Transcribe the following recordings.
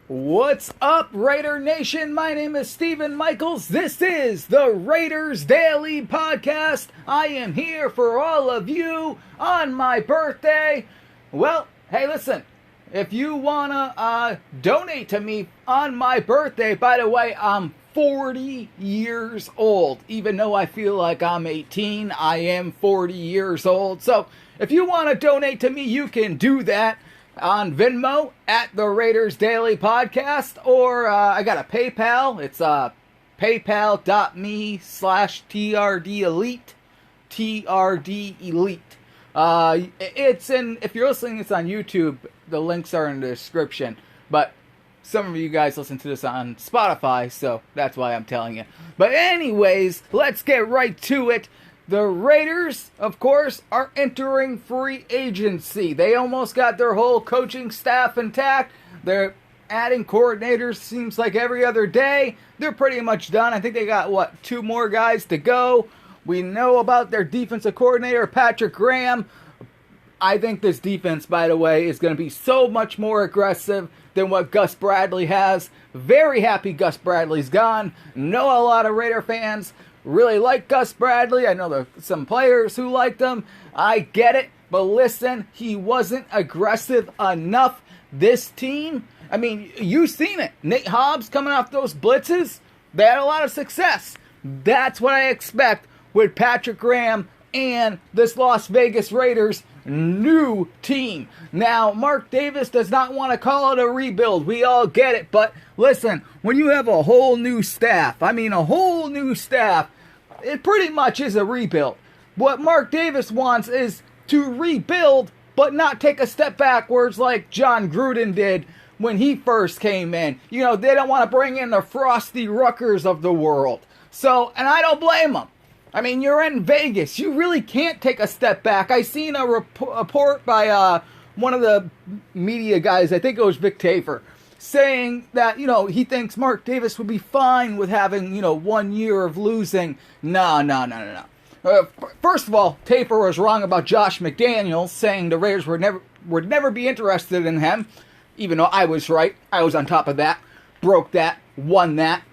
What's up, Raider Nation? My name is Steven Michaels. This is the Raiders Daily Podcast. I am here for all of you on my birthday. Well, hey, listen, if you want to donate to me on my birthday, by the way, I'm 40 years old. Even though I feel like I'm 18, I am 40 years old. So if you want to donate to me, you can do that on Venmo at the Raiders Daily Podcast, or I got a PayPal. It's paypal.me/TRD Elite. TRD Elite. It's in, if you're listening, it's on YouTube. The links are in the description. But some of you guys listen to this on Spotify, so that's why I'm telling you. But anyways, let's get right to it. The Raiders, of course, are entering free agency. They almost got their whole coaching staff intact. They're adding coordinators, seems like every other day. They're pretty much done. I think they got, 2 more guys to go. We know about their defensive coordinator, Patrick Graham. I think this defense, by the way, is going to be so much more aggressive than what Gus Bradley has. Very happy Gus Bradley's gone. Know a lot of Raider fans really like Gus Bradley. I know there are some players who liked him. I get it. But listen, he wasn't aggressive enough. This team, I mean, you've seen it. Nate Hobbs coming off those blitzes, they had a lot of success. That's what I expect with Patrick Graham and this Las Vegas Raiders new team. Now, Mark Davis does not want to call it a rebuild. We all get it. But listen, when you have a whole new staff, it pretty much is a rebuild. What Mark Davis wants is to rebuild, but not take a step backwards like John Gruden did when he first came in. You know, they don't want to bring in the Frosty Ruckers of the world. So, and I don't blame them. I mean, you're in Vegas. You really can't take a step back. I seen a report by one of the media guys, I think it was Vic Tafur, saying that, he thinks Mark Davis would be fine with having, 1 year of losing. No. First of all, Tafur was wrong about Josh McDaniels, saying the Raiders would never be interested in him, even though I was right. I was on top of that, broke that, won that.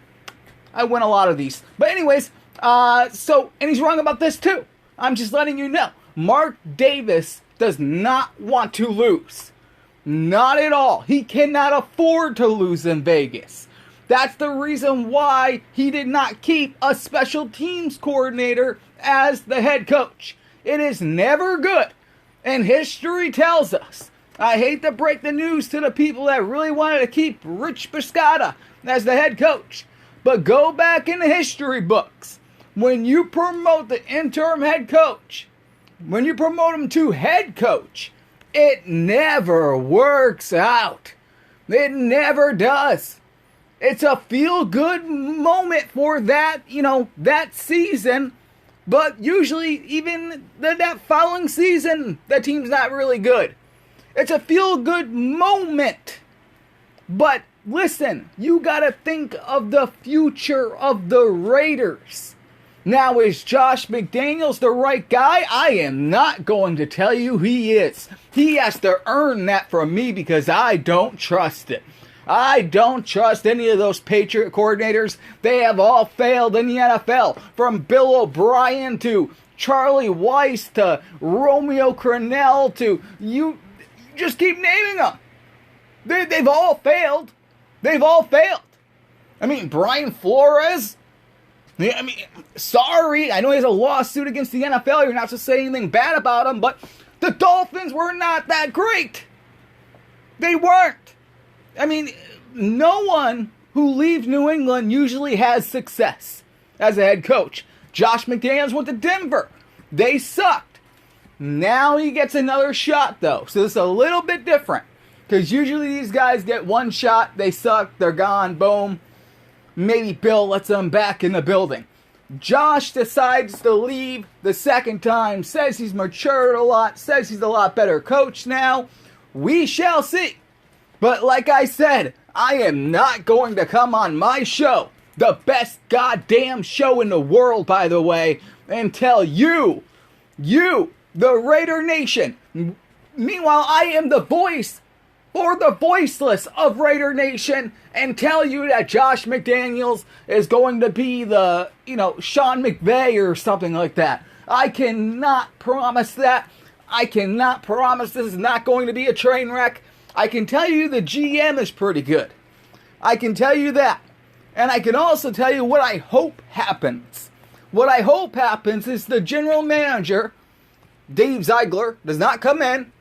I win a lot of these. But anyways, and he's wrong about this too. I'm just letting you know. Mark Davis does not want to lose. Not at all. He cannot afford to lose in Vegas. That's the reason why he did not keep a special teams coordinator as the head coach. It is never good. And history tells us. I hate to break the news to the people that really wanted to keep Rich Biscotta as the head coach. But go back in the history books. When you promote the interim head coach, when you promote him to head coach, it never works out. It never does. It's a feel-good moment for that, that season. But usually, even that following season, the team's not really good. It's a feel-good moment. But listen, you got to think of the future of the Raiders. Now, is Josh McDaniels the right guy? I am not going to tell you he is. He has to earn that from me because I don't trust it. I don't trust any of those Patriot coordinators. They have all failed in the NFL. From Bill O'Brien to Charlie Weiss to Romeo Crennel to you just keep naming them. They've all failed. They've all failed. I mean, Brian Flores. I mean, sorry, I know he has a lawsuit against the NFL. You're not supposed to say anything bad about him, but the Dolphins were not that great. They weren't. I mean, no one who leaves New England usually has success as a head coach. Josh McDaniels went to Denver. They sucked. Now he gets another shot, though. So it's a little bit different. Because usually these guys get one shot, they suck, they're gone, boom. Maybe Bill lets them back in the building. Josh decides to leave the second time, says he's matured a lot, says he's a lot better coach now. We shall see. But like I said, I am not going to come on my show, the best goddamn show in the world, by the way, and tell you, the Raider Nation. Meanwhile, I am the voice or the voiceless of Raider Nation and tell you that Josh McDaniels is going to be the, Sean McVay or something like that. I cannot promise that. I cannot promise this is not going to be a train wreck. I can tell you the GM is pretty good. I can tell you that. And I can also tell you what I hope happens. What I hope happens is the general manager, Dave Ziegler, does not come in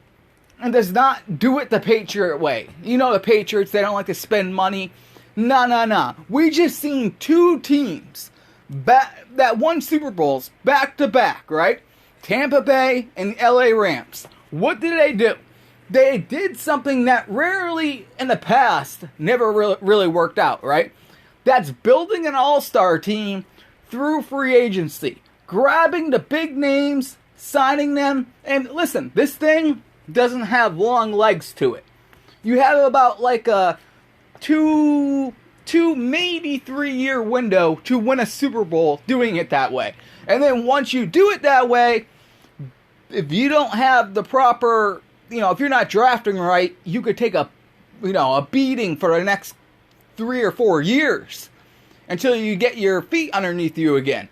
and does not do it the Patriot way. You know the Patriots, they don't like to spend money. Nah. We just seen two teams that won Super Bowls back to back, right? Tampa Bay and LA Rams. What did they do? They did something that rarely in the past never really worked out, right? That's building an all-star team through free agency. Grabbing the big names, signing them. And listen, this thing doesn't have long legs to it. You have about like a two, maybe 3 year window to win a Super Bowl doing it that way. And then once you do it that way, if you don't have the proper, if you're not drafting right, you could take a beating for the next 3 or 4 years until you get your feet underneath you again.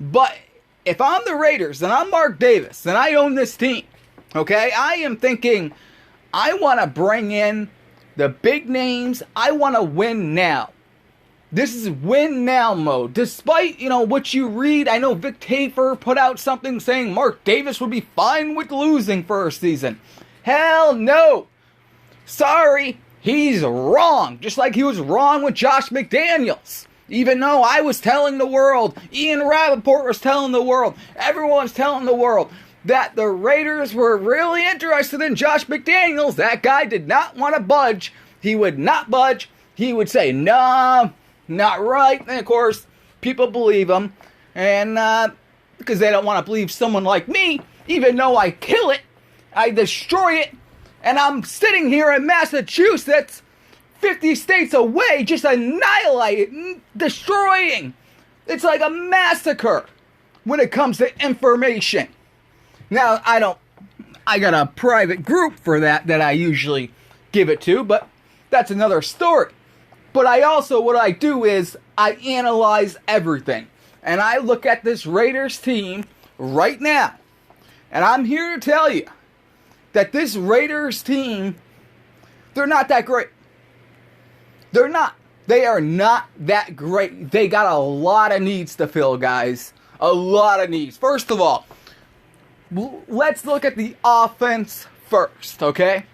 But if I'm the Raiders and I'm Mark Davis and I own this team, okay, I am thinking I want to bring in the big names. I want to win now. This is win now mode. Despite, what you read, I know Vic Tafur put out something saying Mark Davis would be fine with losing for a season. Hell no. Sorry, he's wrong. Just like he was wrong with Josh McDaniels. Even though I was telling the world, Ian Rappaport was telling the world, everyone's telling the world that the Raiders were really interested in Josh McDaniels. That guy did not want to budge. He would not budge. He would say, no, not right. And of course, people believe him. And because they don't want to believe someone like me, even though I kill it, I destroy it, and I'm sitting here in Massachusetts, 50 states away, just annihilating, destroying. It's like a massacre when it comes to information. Now, I got a private group for that I usually give it to, but that's another story. But what I do is I analyze everything. And I look at this Raiders team right now. And I'm here to tell you that this Raiders team, they're not that great. They're not. They are not that great. They got a lot of needs to fill, guys. A lot of needs. First of all, let's look at the offense first, okay?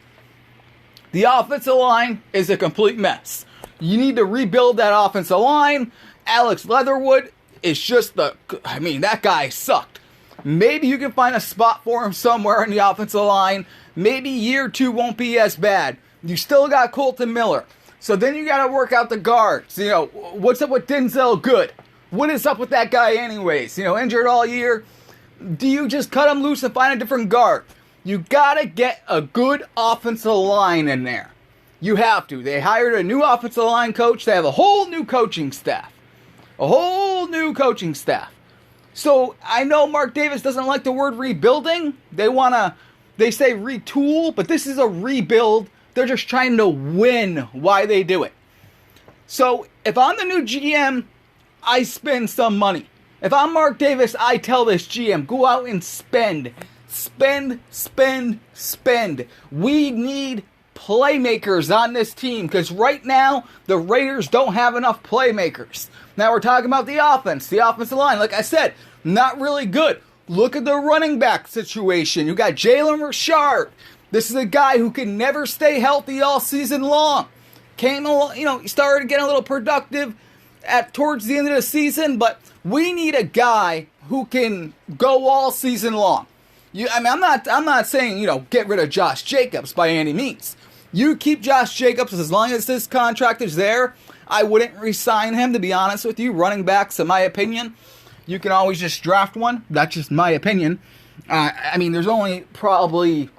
The offensive line is a complete mess. You need to rebuild that offensive line. Alex Leatherwood is just that guy sucked. Maybe you can find a spot for him somewhere in the offensive line. Maybe year 2 won't be as bad. You still got Colton Miller. So then you got to work out the guards. What's up with Denzel Good? What is up with that guy anyways? Injured all year. Do you just cut him loose and find a different guard? You got to get a good offensive line in there. You have to. They hired a new offensive line coach. They have a whole new coaching staff. So I know Mark Davis doesn't like the word rebuilding. They say retool, but this is a rebuild. They're just trying to win while they do it. So if I'm the new GM, I spend some money. If I'm Mark Davis, I tell this GM, go out and spend. Spend. We need playmakers on this team because right now the Raiders don't have enough playmakers. Now we're talking about the offense, the offensive line. Like I said, not really good. Look at the running back situation. You got Jalen Richard. This is a guy who can never stay healthy all season long. Came along, he started getting a little productive towards the end of the season, but we need a guy who can go all season long. I'm not saying, get rid of Josh Jacobs by any means. You keep Josh Jacobs as long as this contract is there. I wouldn't re-sign him, to be honest with you. Running backs, in my opinion, you can always just draft one. That's just my opinion. There's only probably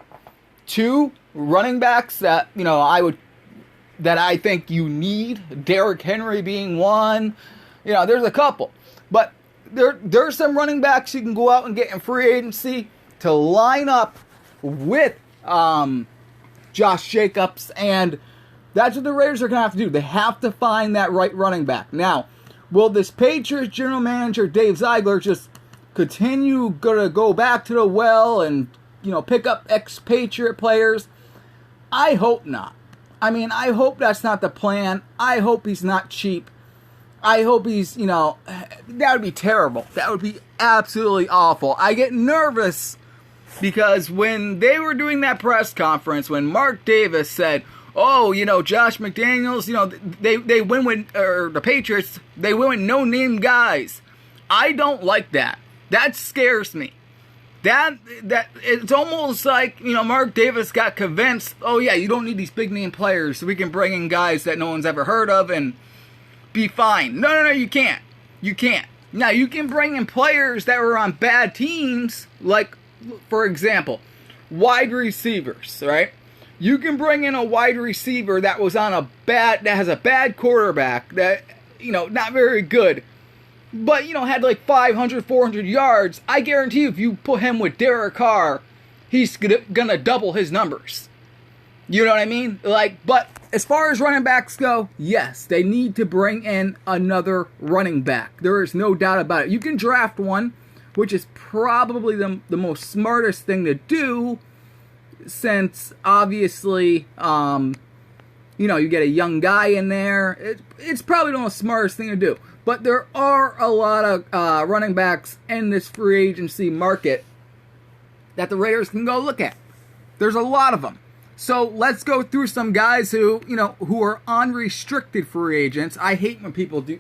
2 running backs that I think you need. Derrick Henry being one. There's a couple, but there's some running backs you can go out and get in free agency to line up with Josh Jacobs, and that's what the Raiders are going to have to do. They have to find that right running back. Now, will this Patriots general manager, Dave Ziegler, just continue to go back to the well and, pick up expatriate players? I hope not. I hope that's not the plan. I hope he's not cheap. I hope he's, that would be terrible. That would be absolutely awful. I get nervous because when they were doing that press conference, when Mark Davis said, oh, Josh McDaniels, they win with, or the Patriots, they win with no-name guys. I don't like that. That scares me. That it's almost like, Mark Davis got convinced, oh yeah, you don't need these big-name players, so we can bring in guys that no one's ever heard of and be fine. No, you can't. You can't. Now, you can bring in players that were on bad teams, like, for example, wide receivers, right? You can bring in a wide receiver that that has a bad quarterback, that, not very good, but, had like 500, 400 yards. I guarantee you, if you put him with Derek Carr, he's gonna double his numbers. You know what I mean? But as far as running backs go, yes, they need to bring in another running back. There is no doubt about it. You can draft one, which is probably the most smartest thing to do, since obviously, you get a young guy in there. It's probably the most smartest thing to do. But there are a lot of running backs in this free agency market that the Raiders can go look at. There's a lot of them. So let's go through some guys who are unrestricted free agents. I hate when people do.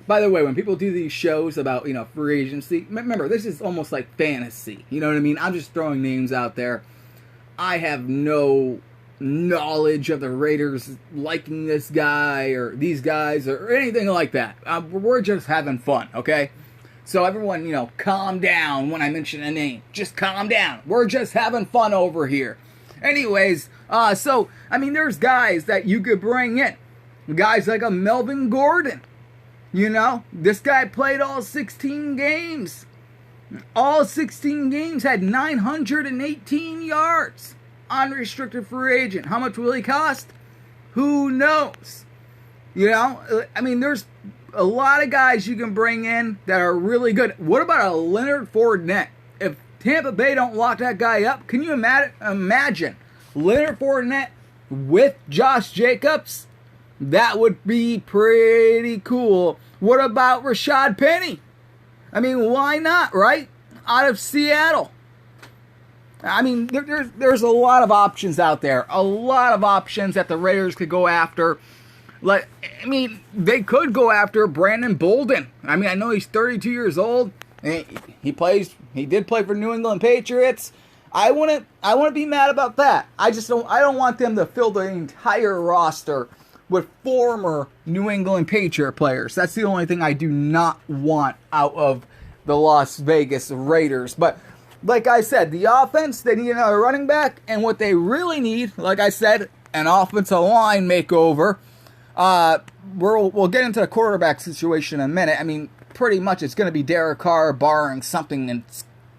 By the way, when people do these shows about, free agency, remember, this is almost like fantasy. You know what I mean? I'm just throwing names out there. I have no knowledge of the Raiders liking this guy or these guys or anything like that. We're just having fun, okay? So everyone, calm down when I mention a name. Just calm down. We're just having fun over here. Anyways, there's guys that you could bring in. Guys like a Melvin Gordon. This guy played all 16 games. All 16 games, had 918 yards. Unrestricted free agent. How much will he cost? Who knows? There's a lot of guys you can bring in that are really good. What about a Leonard Fournette? If Tampa Bay don't lock that guy up, can you imagine Leonard Fournette with Josh Jacobs? That would be pretty cool. What about Rashad Penny? Why not, right? Out of Seattle. There's a lot of options out there. A lot of options that the Raiders could go after. They could go after Brandon Bolden. I know he's 32 years old. He did play for New England Patriots. I wouldn't be mad about that. I don't want them to fill the entire roster with former New England Patriot players. That's the only thing I do not want out of the Las Vegas Raiders. But like I said, the offense, they need another running back, and what they really need, like I said, an offensive line makeover. We'll get into the quarterback situation in a minute. Pretty much it's going to be Derek Carr, barring something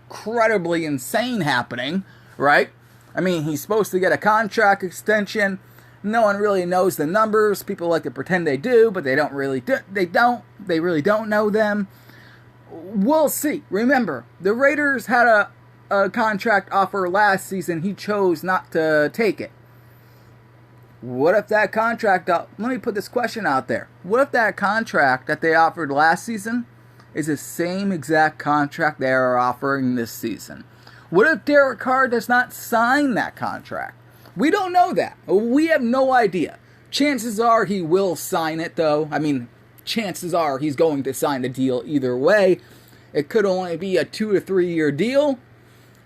incredibly insane happening, right? He's supposed to get a contract extension. No one really knows the numbers. People like to pretend they do, but they don't really do. They really don't know them. We'll see. Remember, the Raiders had a contract offer last season. He chose not to take it. What if that contract... let me put this question out there. What if that contract that they offered last season is the same exact contract they are offering this season? What if Derek Carr does not sign that contract? We don't know that. We have no idea. Chances are he will sign it, though. Chances are he's going to sign the deal either way. It could only be a 2 to 3 year deal.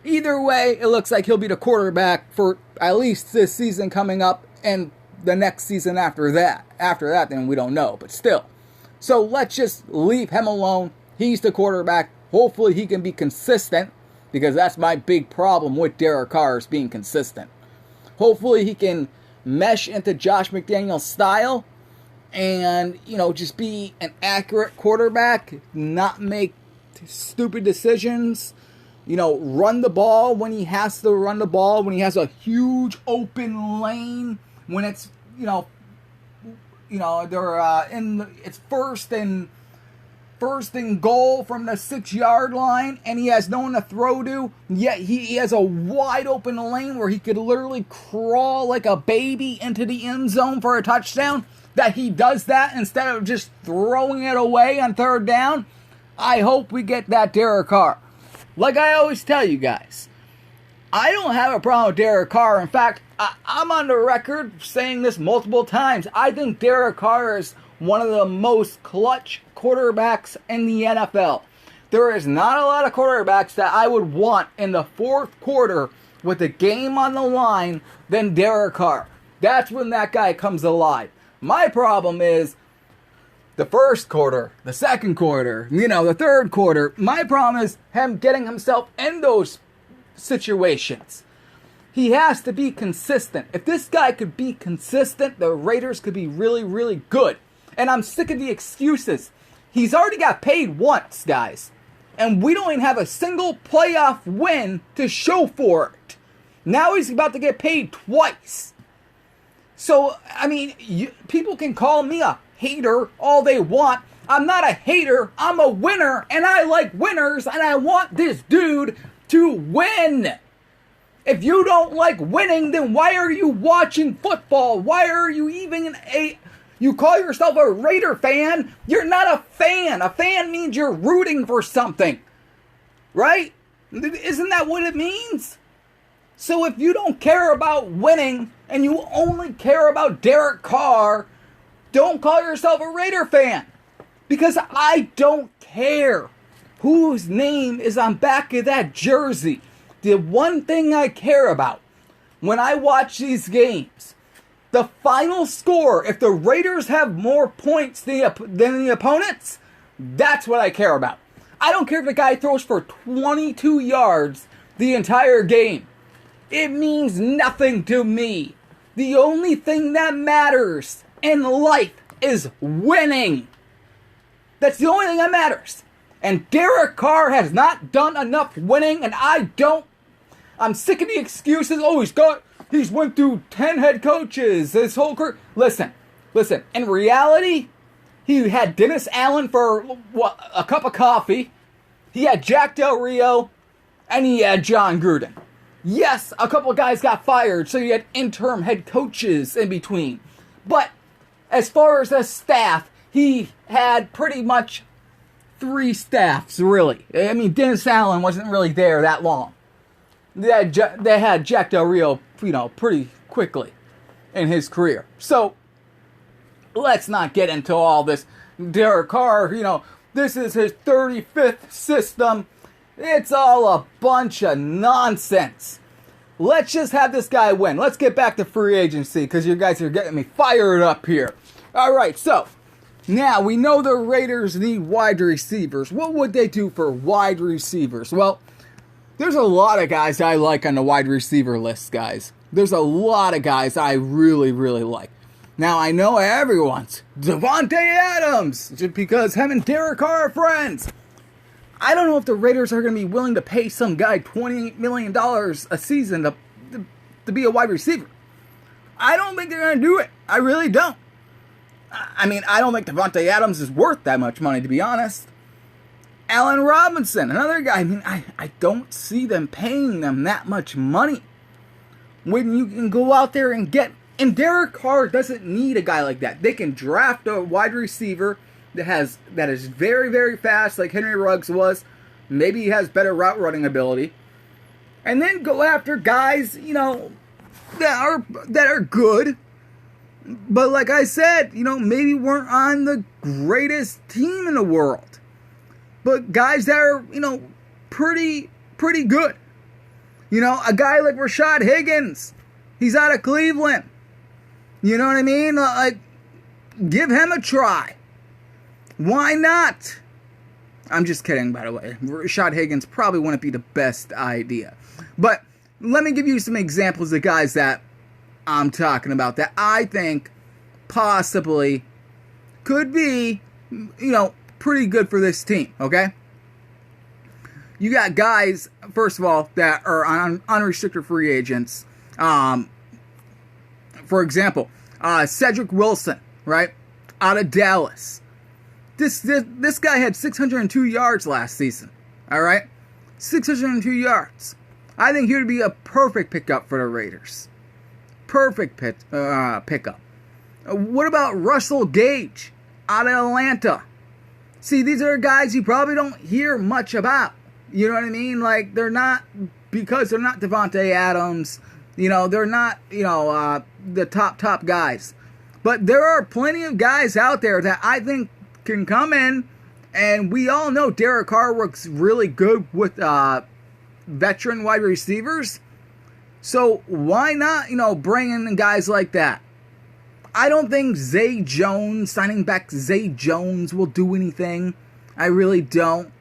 Either way, it looks like he'll be the quarterback for at least this season coming up and the next season after that. After that, then we don't know, but still. So let's just leave him alone. He's the quarterback. Hopefully he can be consistent, because that's my big problem with Derek Carr, is being consistent. Hopefully he can mesh into Josh McDaniels' style and, just be an accurate quarterback, not make stupid decisions. run the ball when he has to run the ball, when he has a huge open lane, when it's, it's first and goal from the 6-yard line, and he has no one to throw to, yet he has a wide open lane where he could literally crawl like a baby into the end zone for a touchdown, that he does that instead of just throwing it away on third down. I hope we get that Derek Carr. Like I always tell you guys, I don't have a problem with Derek Carr. In fact, I'm on the record saying this multiple times. I think Derek Carr is one of the most clutch quarterbacks in the NFL. There is not a lot of quarterbacks that I would want in the fourth quarter with the game on the line than Derek Carr. That's when that guy comes alive. My problem is the first quarter, the second quarter, the third quarter. My problem is him getting himself in those situations. He has to be consistent. If this guy could be consistent, the Raiders could be really, really good. And I'm sick of the excuses. He's already got paid once, guys. And we don't even have a single playoff win to show for it. Now he's about to get paid twice. So, people can call me a hater all they want. I'm not a hater. I'm a winner. And I like winners. And I want this dude to win. If you don't like winning, then why are you watching football? Why are you even you call yourself a Raider fan? You're not a fan. A fan means you're rooting for something. Right? Isn't that what it means? So if you don't care about winning and you only care about Derek Carr, don't call yourself a Raider fan. Because I don't care whose name is on back of that jersey. The one thing I care about when I watch these games, the final score, if the Raiders have more points than the opponents, that's what I care about. I don't care if the guy throws for 22 yards the entire game. It means nothing to me. The only thing that matters in life is winning. That's the only thing that matters. And Derek Carr has not done enough winning, and I'm sick of the excuses. Oh, he's went through 10 head coaches his whole career. Listen. In reality, he had Dennis Allen for a cup of coffee. He had Jack Del Rio, and he had John Gruden. Yes, a couple of guys got fired, so you had interim head coaches in between. But as far as the staff, he had pretty much 3 staffs, really. Dennis Allen wasn't really there that long. They had Jack Del Rio, pretty quickly in his career. So, let's not get into all this. Derek Carr, this is his 35th system. It's all a bunch of nonsense. Let's just have this guy win. Let's get back to free agency, because you guys are getting me fired up here. Alright, so, now we know the Raiders need wide receivers. What would they do for wide receivers? Well, there's a lot of guys I like on the wide receiver list, guys. There's a lot of guys I really, really like. Now, I know everyone's Davante Adams, just because him and Derek Carr are friends. I don't know if the Raiders are going to be willing to pay some guy $28 million a season to be a wide receiver. I don't think they're going to do it. I really don't. I don't think Davante Adams is worth that much money, to be honest. Allen Robinson, another guy. I don't see them paying them that much money. When you can go out there and get... And Derek Carr doesn't need a guy like that. They can draft a wide receiver that is very, very fast, like Henry Ruggs was. Maybe he has better route running ability. And then go after guys, that are good. But like I said, maybe weren't on the greatest team in the world. But guys that are, pretty good. A guy like Rashad Higgins. He's out of Cleveland. You know what I mean? Give him a try. Why not? I'm just kidding, by the way. Rashad Higgins probably wouldn't be the best idea. But let me give you some examples of guys that I'm talking about that I think possibly could be, pretty good for this team, okay? you got guys, first of all, that are unrestricted free agents. For example, Cedric Wilson, right, out of Dallas. This guy had 602 yards last season. All right, 602 yards. I think he would be a perfect pickup for the Raiders. Perfect pickup. What about Russell Gage out of Atlanta? See, these are guys you probably don't hear much about. You know what I mean? Like, they're not, because they're not Devontae Adams. You know, they're not, the top guys. But there are plenty of guys out there that I think can come in. And we all know Derek Carr works really good with veteran wide receivers. So why not, bring in guys like that? I don't think signing back Zay Jones will do anything. I really don't.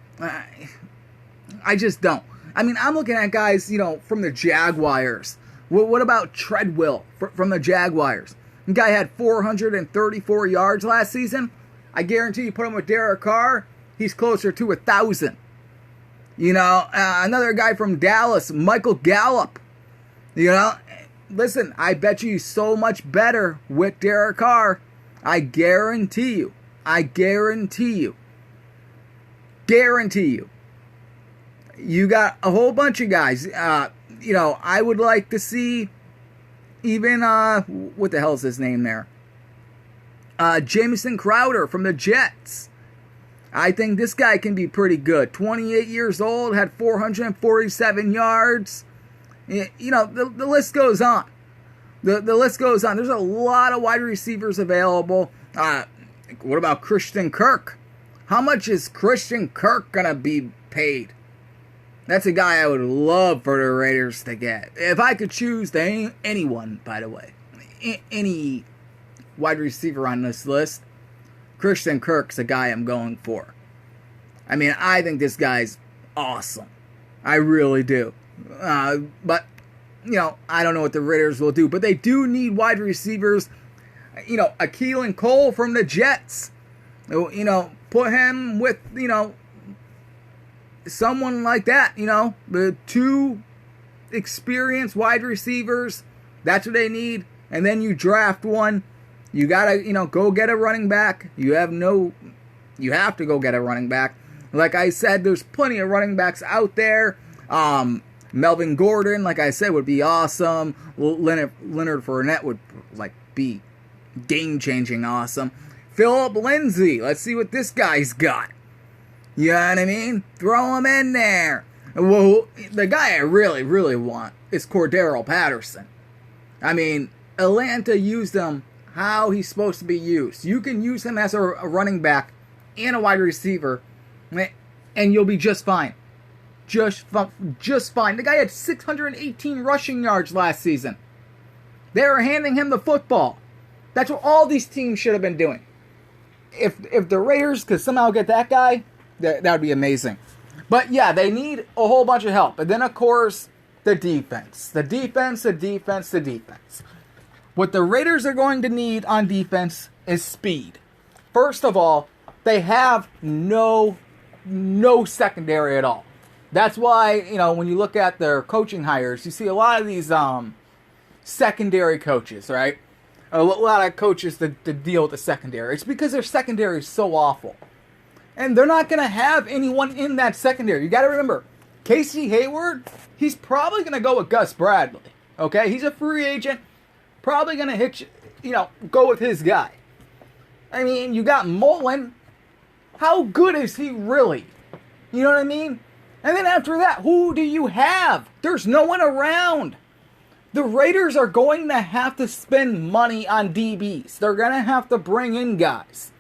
I just don't. I mean, I'm looking at guys, from the Jaguars. What about Treadwell from the Jaguars? The guy had 434 yards last season. I guarantee you put him with Derek Carr, he's closer to 1,000. Another guy from Dallas, Michael Gallup. Listen, I bet you so much better with Derek Carr. I guarantee you. You got a whole bunch of guys. I would like to see even, what the hell is his name there? Jamison Crowder from the Jets. I think this guy can be pretty good. 28 years old, had 447 yards. The list goes on. The list goes on. There's a lot of wide receivers available. What about Christian Kirk? How much is Christian Kirk going to be paid? That's a guy I would love for the Raiders to get. If I could choose anyone, by the way, any wide receiver on this list, Christian Kirk's the guy I'm going for. I mean, I think this guy's awesome. I really do. But, I don't know what the Raiders will do. But they do need wide receivers. Keelan Cole from the Jets. Put him with, someone like that, the two experienced wide receivers. That's what they need. And then you draft one. You gotta, go get a running back. You have to go get a running back. Like I said, there's plenty of running backs out there. Melvin Gordon, like I said, would be awesome. Leonard Fournette would be game-changing awesome. Philip Lindsay, let's see what this guy's got. You know what I mean? Throw him in there. Well, the guy I really, really want is Cordero Patterson. I mean, Atlanta used him how he's supposed to be used. You can use him as a running back and a wide receiver, and you'll be just fine. Just fine. The guy had 618 rushing yards last season. They were handing him the football. That's what all these teams should have been doing. If the Raiders could somehow get that guy, that would be amazing. But yeah, they need a whole bunch of help. And then, of course, the defense. The defense. What the Raiders are going to need on defense is speed. First of all, they have no secondary at all. That's why, when you look at their coaching hires, you see a lot of these secondary coaches, right? A lot of coaches that deal with the secondary. It's because their secondary is so awful. And they're not going to have anyone in that secondary. You got to remember, Casey Hayward, he's probably going to go with Gus Bradley. Okay? He's a free agent. Probably going to go with his guy. I mean, you got Mullen. How good is he really? You know what I mean? And then after that, who do you have? There's no one around. The Raiders are going to have to spend money on DBs. They're going to have to bring in guys.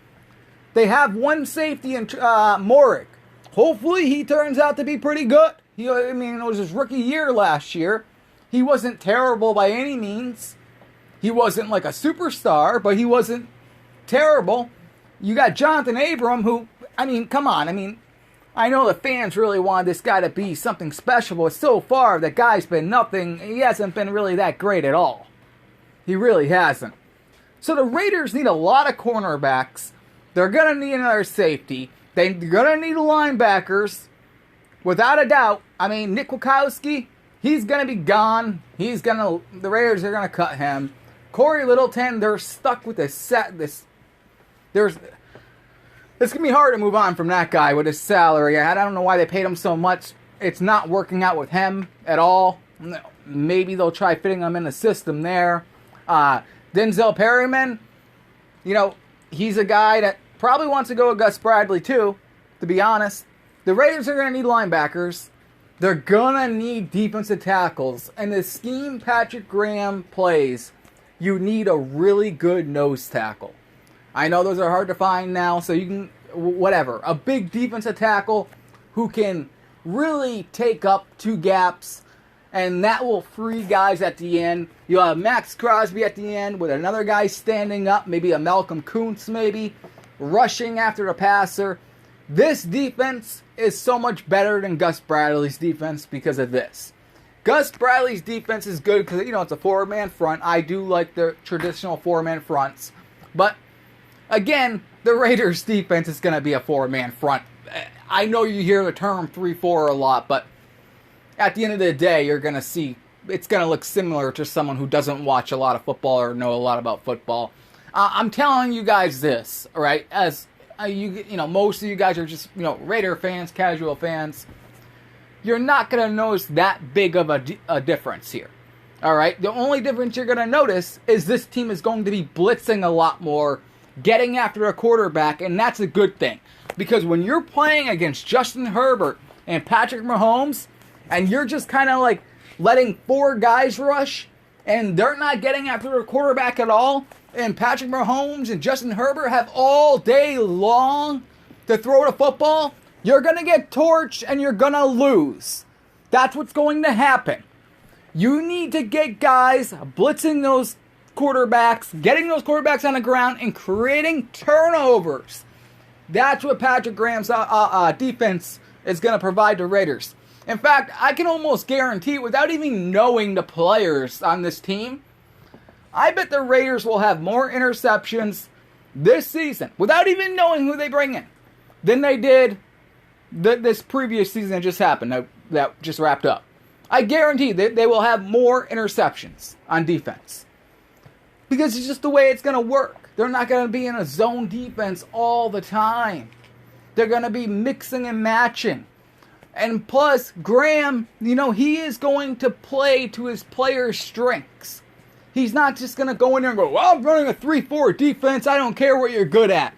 They have one safety in Morick. Hopefully he turns out to be pretty good. It was his rookie year last year. He wasn't terrible by any means. He wasn't like a superstar, but he wasn't terrible. You got Jonathan Abram, who, come on. I know the fans really wanted this guy to be something special, but so far, the guy's been nothing. He hasn't been really that great at all. He really hasn't. So the Raiders need a lot of cornerbacks. They're going to need another safety. They're going to need linebackers. without a doubt, I mean, Nick Wachowski, he's going to be gone. The Raiders are going to cut him. Corey Littleton, they're stuck with it's going to be hard to move on from that guy with his salary. I don't know why they paid him so much. It's not working out with him at all. Maybe they'll try fitting him in the system there. Denzel Perryman, he's a guy that probably wants to go with Gus Bradley too, to be honest. The Raiders are going to need linebackers. They're going to need defensive tackles. And the scheme Patrick Graham plays, you need a really good nose tackle. I know those are hard to find now, so you can, whatever. A big defensive tackle who can really take up two gaps, and that will free guys at the end. You'll have Max Crosby at the end with another guy standing up, maybe a Malcolm Kuntz maybe, rushing after the passer. This defense is so much better than Gus Bradley's defense because of this. Gus Bradley's defense is good because, it's a four-man front. I do like the traditional four-man fronts. But, again, the Raiders' defense is going to be a four-man front. I know you hear the term 3-4 a lot, but at the end of the day, you're going to see it's going to look similar to someone who doesn't watch a lot of football or know a lot about football. I'm telling you guys this, all right, as most of you guys are just, Raider fans, casual fans. You're not going to notice that big of a difference here. All right? The only difference you're going to notice is this team is going to be blitzing a lot more, getting after a quarterback, and that's a good thing. Because when you're playing against Justin Herbert and Patrick Mahomes, and you're just kind of like letting four guys rush, and they're not getting after a quarterback at all, and Patrick Mahomes and Justin Herbert have all day long to throw the football, you're going to get torched and you're going to lose. That's what's going to happen. You need to get guys blitzing those quarterbacks, getting those quarterbacks on the ground, and creating turnovers. That's what Patrick Graham's defense is going to provide the Raiders. In fact, I can almost guarantee, without even knowing the players on this team, I bet the Raiders will have more interceptions this season, without even knowing who they bring in, than they did this previous season that just happened, that just wrapped up. I guarantee that they will have more interceptions on defense. Because it's just the way it's going to work. They're not going to be in a zone defense all the time. They're going to be mixing and matching. And plus, Graham, he is going to play to his players' strengths. He's not just going to go in there and go, well, I'm running a 3-4 defense. I don't care what you're good at.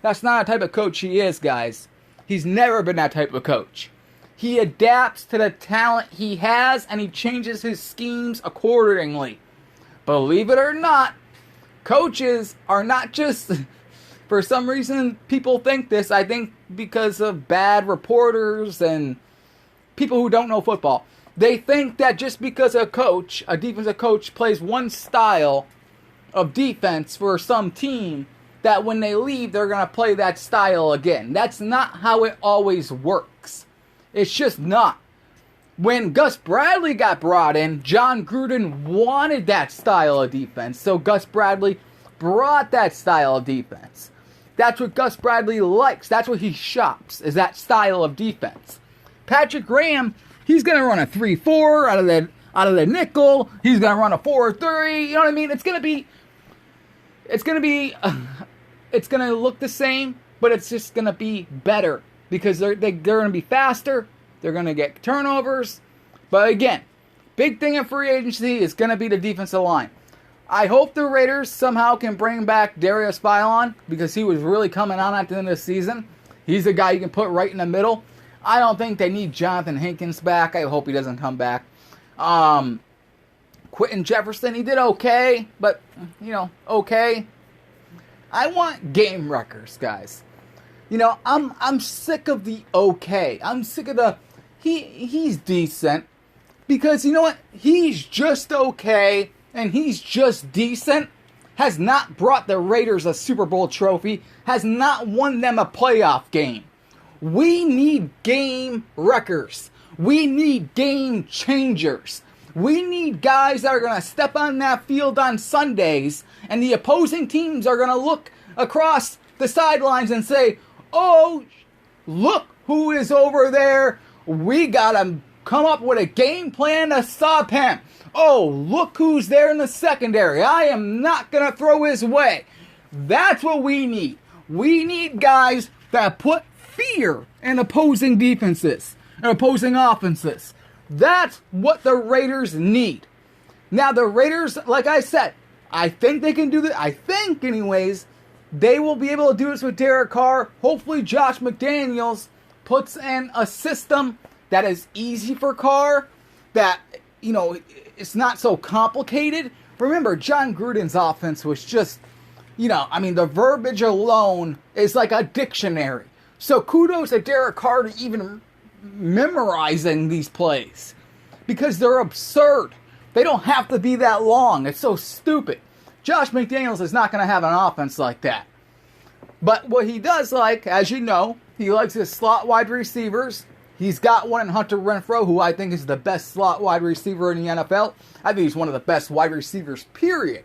That's not the type of coach he is, guys. He's never been that type of coach. He adapts to the talent he has, and he changes his schemes accordingly. Believe it or not, coaches are not just, for some reason, people think this, I think because of bad reporters and people who don't know football. They think that just because a defensive coach, plays one style of defense for some team, that when they leave, they're going to play that style again. That's not how it always works. It's just not. When Gus Bradley got brought in, John Gruden wanted that style of defense. So Gus Bradley brought that style of defense. That's what Gus Bradley likes. That's what he shops, is that style of defense. Patrick Graham, he's going to run a 3-4 out of the nickel. He's going to run a 4-3. You know what I mean? It's going to look the same, but it's just going to be better because they're going to be faster. They're going to get turnovers. But again, big thing in free agency is going to be the defensive line. I hope the Raiders somehow can bring back Darius Philon because he was really coming on at the end of the season. He's a guy you can put right in the middle. I don't think they need Jonathan Hankins back. I hope he doesn't come back. Quentin Jefferson, he did okay, but, okay. I want game wreckers, guys. I'm sick of the okay. I'm sick of the he's decent. Because you know what? He's just okay and he's just decent. Has not brought the Raiders a Super Bowl trophy. Has not won them a playoff game. We need game wreckers. We need game changers. We need guys that are going to step on that field on Sundays and the opposing teams are going to look across the sidelines and say, oh, look who is over there. We gotta come up with a game plan to stop him. Oh, look who's there in the secondary. I am not gonna throw his way. That's what we need. We need guys that put fear in opposing defenses and opposing offenses. That's what the Raiders need. Now, the Raiders, like I said, I think they can do this. I think, anyways, they will be able to do this with Derek Carr. Hopefully, Josh McDaniels puts in a system that is easy for Carr, that, you know, it's not so complicated. Remember, John Gruden's offense was just, you know, I mean, the verbiage alone is like a dictionary. So kudos to Derek Carr to even memorizing these plays, because they're absurd. They don't have to be that long. It's so stupid. Josh McDaniels is not going to have an offense like that. But what he does like, as you know, he likes his slot wide receivers. He's got one in Hunter Renfrow, who I think is the best slot wide receiver in the NFL. I think he's one of the best wide receivers, period,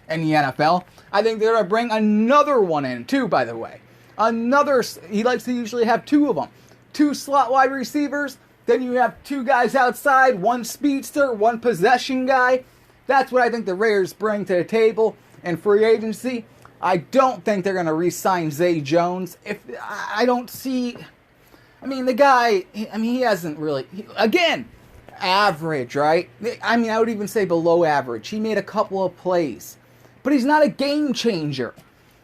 in the NFL. I think they're going to bring another one in, too, by the way. He likes to usually have two of them. Two slot wide receivers. Then you have two guys outside, one speedster, one possession guy. That's what I think the Raiders bring to the table in free agency. I don't think they're going to re-sign Zay Jones. I don't see... I mean, the guy, he hasn't really... Again, average, right? I mean, I would even say below average. He made a couple of plays. But he's not a game changer.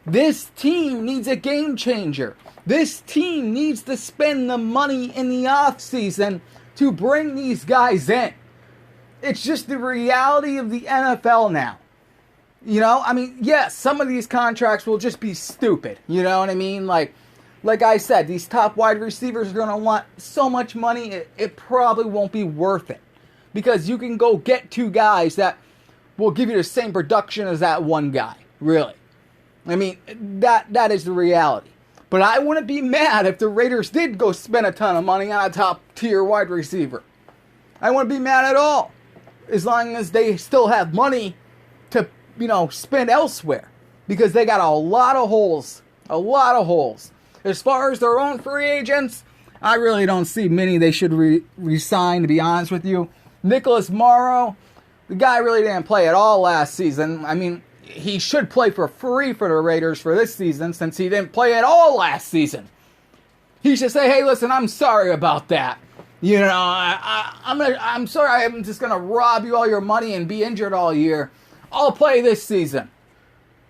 This team needs a game changer. This team needs to spend the money in the offseason to bring these guys in. It's just the reality of the NFL now. You know, I mean, yes, some of these contracts will just be stupid. You know what I mean? Like I said, these top wide receivers are going to want so much money, it probably won't be worth it. Because you can go get two guys that will give you the same production as that one guy. Really. I mean, that is the reality. But I wouldn't be mad if the Raiders did go spend a ton of money on a top-tier wide receiver. I wouldn't be mad at all. As long as they still have money to, you know, spend elsewhere. Because they got a lot of holes. A lot of holes. As far as their own free agents, I really don't see many they should resign, to be honest with you. Nicholas Morrow, the guy really didn't play at all last season. I mean, he should play for free for the Raiders for this season, since he didn't play at all last season. He should say, hey, listen, I'm sorry about that. You know, I'm sorry, I'm just going to rob you all your money and be injured all year. I'll play this season.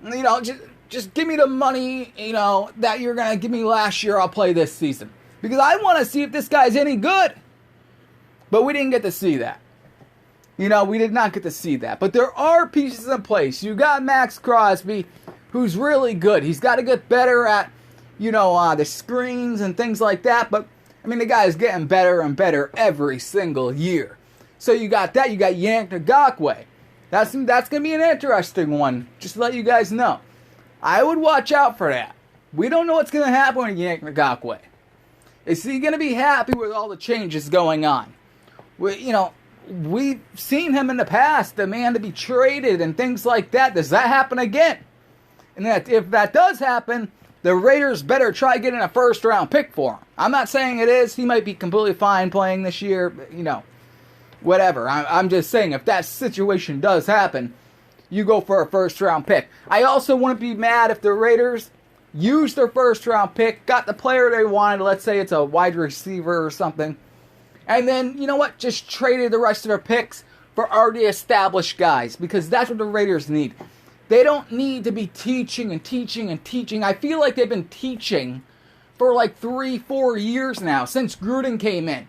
You know, just give me the money, you know, that you're going to give me last year. I'll play this season. Because I want to see if this guy's any good. But we didn't get to see that. You know, we did not get to see that. But there are pieces in place. You got Max Crosby, who's really good. He's got to get better at, you know, the screens and things like that. But, I mean, the guy is getting better and better every single year. So you got that. You got Yank Ngakwe. That's going to be an interesting one, just to let you guys know. I would watch out for that. We don't know what's going to happen with Yank Ngakwe. Is he going to be happy with all the changes going on? We've seen him in the past demand to be traded and things like that. Does that happen again? And if that does happen, the Raiders better try getting a first-round pick for him. I'm not saying it is. He might be completely fine playing this year. You know, whatever. I'm just saying if that situation does happen, you go for a first-round pick. I also wouldn't be mad if the Raiders used their first-round pick, got the player they wanted, let's say it's a wide receiver or something, and then, you know what, just traded the rest of their picks for already established guys, because that's what the Raiders need. They don't need to be teaching and teaching and teaching. I feel like they've been teaching for like 3-4 years now, since Gruden came in.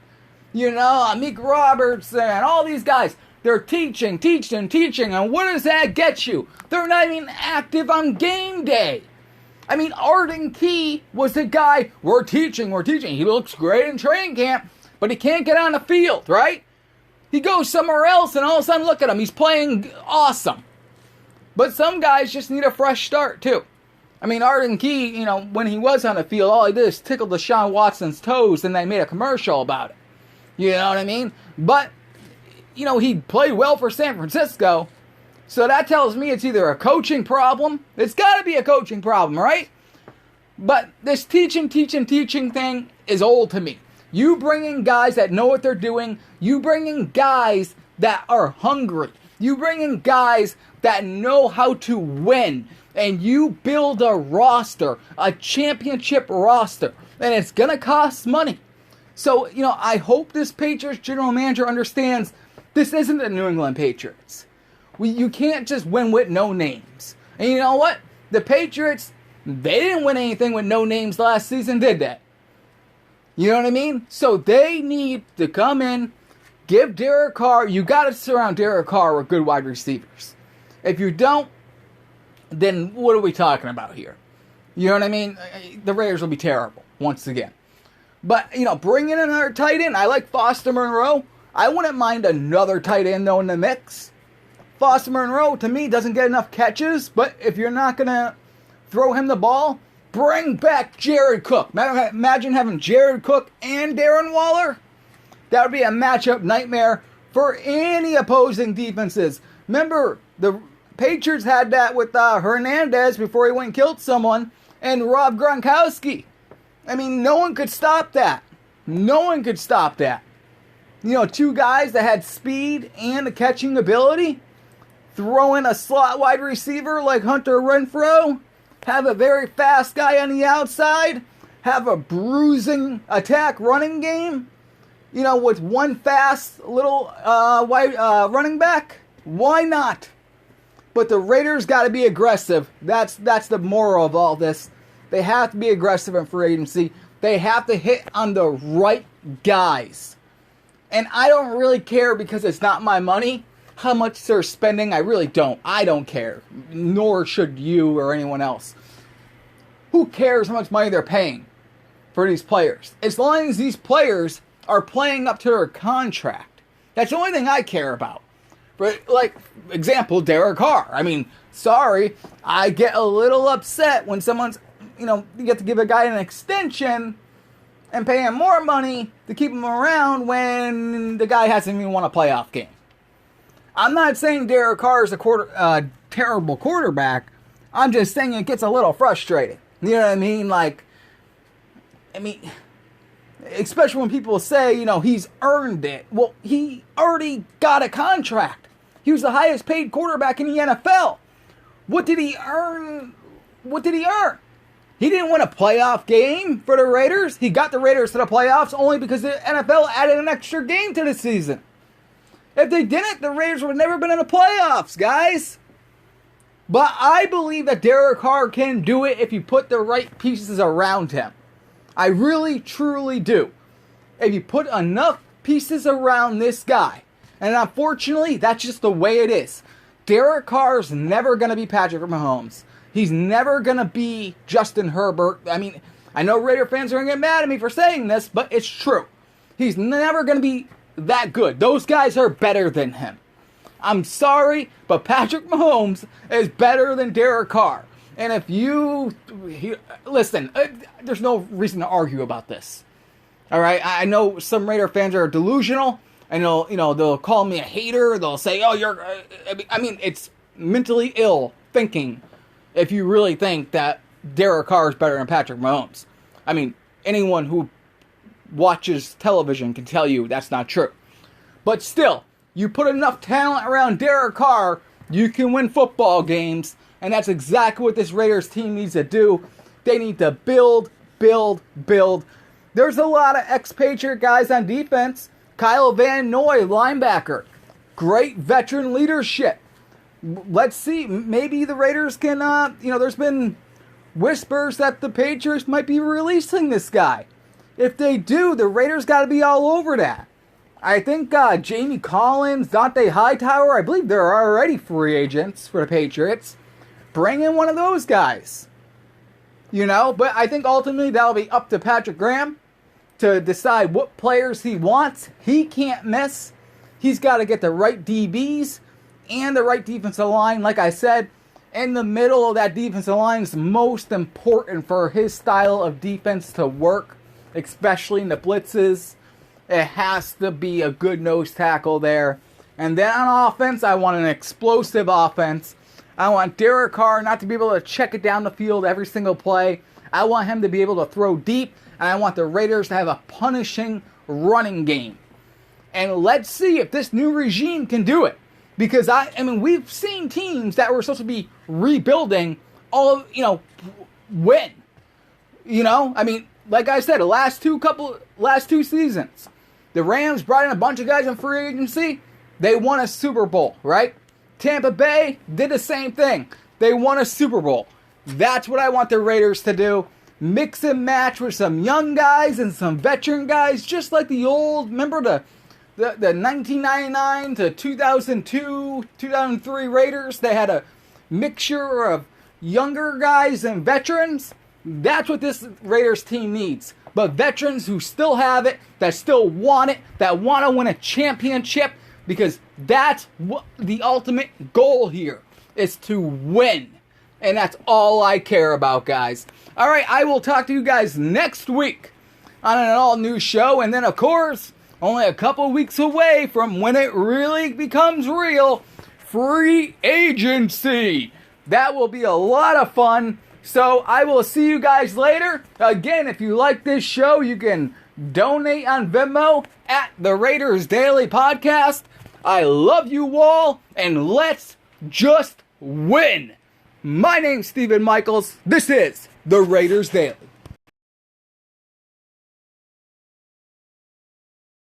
You know, Meek Robertson, all these guys, they're teaching, and what does that get you? They're not even active on game day. I mean, Arden Key was the guy, we're teaching. He looks great in training camp, but he can't get on the field, right? He goes somewhere else, and all of a sudden, look at him. He's playing awesome. But some guys just need a fresh start, too. I mean, Arden Key, you know, when he was on the field, all he did is tickle Deshaun Watson's toes, and they made a commercial about it. You know what I mean? But, you know, he played well for San Francisco. So that tells me it's either a coaching problem. It's got to be a coaching problem, right? But this teaching thing is old to me. You bring in guys that know what they're doing. You bring in guys that are hungry. You bring in guys that know how to win. And you build a roster, a championship roster. And it's going to cost money. So, I hope this Patriots general manager understands this isn't the New England Patriots. You can't just win with no names. And you know what? The Patriots, they didn't win anything with no names last season, did they? You know what I mean? So they need to come in, give Derek Carr, you got to surround Derek Carr with good wide receivers. If you don't, then what are we talking about here? You know what I mean? The Raiders will be terrible once again. But, bring in another tight end. I like Foster Monroe. I wouldn't mind another tight end, though, in the mix. Foster Monroe, to me, doesn't get enough catches. But if you're not going to throw him the ball, bring back Jared Cook. Imagine having Jared Cook and Darren Waller. That would be a matchup nightmare for any opposing defenses. Remember, the Patriots had that with Hernandez before he went and killed someone, and Rob Gronkowski. I mean, no one could stop that. No one could stop that. Two guys that had speed and a catching ability. Throw in a slot wide receiver like Hunter Renfrow. Have a very fast guy on the outside. Have a bruising attack running game. With one fast little wide running back. Why not? But the Raiders got to be aggressive. That's the moral of all this. They have to be aggressive in free agency. They have to hit on the right guys. And I don't really care because it's not my money how much they're spending. I really don't. I don't care. Nor should you or anyone else. Who cares how much money they're paying for these players? As long as these players are playing up to their contract. That's the only thing I care about. But, example, Derek Carr. I mean, sorry, I get a little upset when someone's, you get to give a guy an extension and pay him more money to keep him around when the guy hasn't even won a playoff game. I'm not saying Derek Carr is a terrible quarterback. I'm just saying it gets a little frustrating. You know what I mean? Especially when people say, he's earned it. Well, he already got a contract. He was the highest paid quarterback in the NFL. What did he earn? He didn't win a playoff game for the Raiders. He got the Raiders to the playoffs only because the NFL added an extra game to the season. If they didn't, the Raiders would have never been in the playoffs, guys. But I believe that Derek Carr can do it if you put the right pieces around him. I really, truly do. If you put enough pieces around this guy. And unfortunately, that's just the way it is. Derek Carr's never going to be Patrick Mahomes. He's never going to be Justin Herbert. I mean, I know Raider fans are going to get mad at me for saying this, but it's true. He's never going to be that good. Those guys are better than him. I'm sorry, but Patrick Mahomes is better than Derek Carr. And if listen, there's no reason to argue about this. All right, I know some Raider fans are delusional. I know, they'll call me a hater. They'll say, "Oh, you're." It's mentally ill thinking if you really think that Derek Carr is better than Patrick Mahomes. I mean, anyone who watches television can tell you that's not true. But still, you put enough talent around Derek Carr, you can win football games. And that's exactly what this Raiders team needs to do. They need to build. There's a lot of ex-Patriot guys on defense. Kyle Van Noy, linebacker. Great veteran leadership. Let's see. Maybe the Raiders can, there's been whispers that the Patriots might be releasing this guy. If they do, the Raiders got to be all over that. I think Jamie Collins, Dante Hightower, I believe they're already free agents for the Patriots. Bring in one of those guys. But I think ultimately that'll be up to Patrick Graham to decide what players he wants. He can't miss. He's got to get the right DBs and the right defensive line. Like I said, in the middle of that defensive line is most important for his style of defense to work, especially in the blitzes. It has to be a good nose tackle there. And then on offense, I want an explosive offense. I want Derek Carr not to be able to check it down the field every single play. I want him to be able to throw deep, and I want the Raiders to have a punishing running game. And let's see if this new regime can do it. Because, I mean, we've seen teams that were supposed to be rebuilding win. I mean, like I said, the last two seasons, the Rams brought in a bunch of guys in free agency. They won a Super Bowl, right? Tampa Bay did the same thing. They won a Super Bowl. That's what I want the Raiders to do. Mix and match with some young guys and some veteran guys, just like the old, remember the 1999 to 2002, 2003 Raiders? They had a mixture of younger guys and veterans. That's what this Raiders team needs. But veterans who still have it, that still want it, that want to win a championship, because that's what the ultimate goal here is, to win. And that's all I care about, guys. All right, I will talk to you guys next week on an all-new show. And then, of course, only a couple weeks away from when it really becomes real, free agency. That will be a lot of fun. So I will see you guys later. Again, if you like this show, you can donate on Venmo at the Raiders Daily Podcast. I love you all, and let's just win. My name's Stephen Michaels. This is the Raiders Daily.